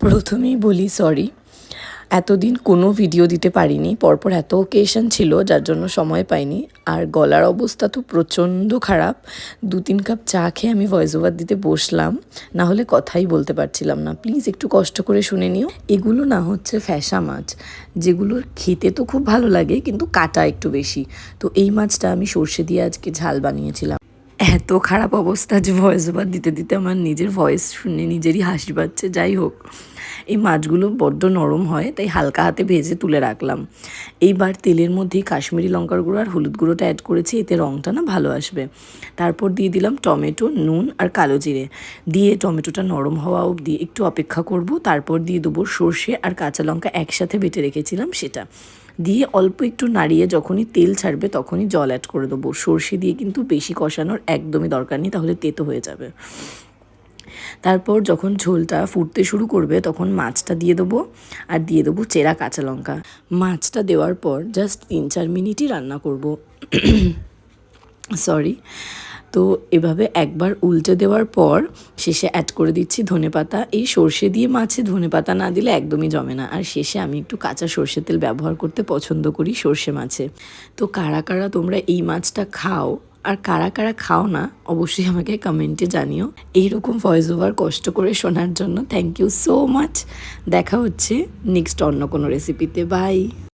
প্রথমেই বলি সরি, এতদিন কোনো ভিডিও দিতে পারিনি, পরপর এত ওকেশন ছিল যার জন্য সময় পাইনি। আর গলার অবস্থা তো প্রচণ্ড খারাপ। 2-3 কাপ চা খেয়ে আমি ভয়েস ওভার দিতে বসলাম, না হলে কথাই বলতে পারছিলাম না। প্লিজ একটু কষ্ট করে শুনে নিও। এগুলো না হচ্ছে ফ্যাসা মাছ, যেগুলোর খেতে তো খুব ভালো লাগে কিন্তু কাটা একটু বেশি। তো এই মাছটা আমি সর্ষে দিয়ে আজকে ঝাল বানিয়েছিলাম। এত খারাপ অবস্থা যে ভয়েস ওভার দিতে দিতে আমার নিজের ভয়েস শুনে নিজেরই হাসি পাচ্ছে। যাই হোক, এই মাছগুলো বড্ড নরম হয়, তাই হালকা হাতে ভেজে তুলে রাখলাম। এইবার তেলের মধ্যেই কাশ্মীরি লঙ্কার গুঁড়ো আর হলুদ গুঁড়োটা অ্যাড করেছি, এতে রঙটা না ভালো আসবে। তারপর দিয়ে দিলাম টমেটো, নুন আর কালো জিরে। দিয়ে টমেটোটা নরম হওয়া অবধি একটু অপেক্ষা করব। তারপর দিয়ে দেবো সর্ষে আর কাঁচা লঙ্কা একসাথে বেটে রেখেছিলাম সেটা। দিয়ে অল্প একটু নাড়িয়ে যখনই তেল ছাড়বে তখনই জল অ্যাড করে দেবো। সর্ষে দিয়ে কিন্তু বেশি কষানোর একদমই দরকার নেই, তাহলে তেতো হয়ে যাবে। তারপর যখন ঝোলটা ফুটতে শুরু করবে তখন মাছটা দিয়ে দেবো, আর দিয়ে দেবো চেরা কাঁচা লঙ্কা। মাছটা দেওয়ার পর জাস্ট 3-4 মিনিটই রান্না করব। সরি। তো এভাবে একবার উল্টে দেওয়ার পর শেষে অ্যাড করে দিচ্ছি ধনেপাতা। এই সর্ষে দিয়ে মাছে ধনেপাতা না দিলে একদমই জমে না। আর শেষে আমি একটু কাঁচা সর্ষের তেল ব্যবহার করতে পছন্দ করি সর্ষে মাছে। তো কারা কারা তোমরা এই মাছটা খাও আর কারা কারা খাও না অবশ্যই আমাকে কমেন্টে জানিও। এইরকম ভয়েস ওভার কষ্ট করে শোনার জন্য থ্যাংক ইউ সো মাচ। দেখা হচ্ছে নেক্সট অন্য কোনো রেসিপিতে। বাই।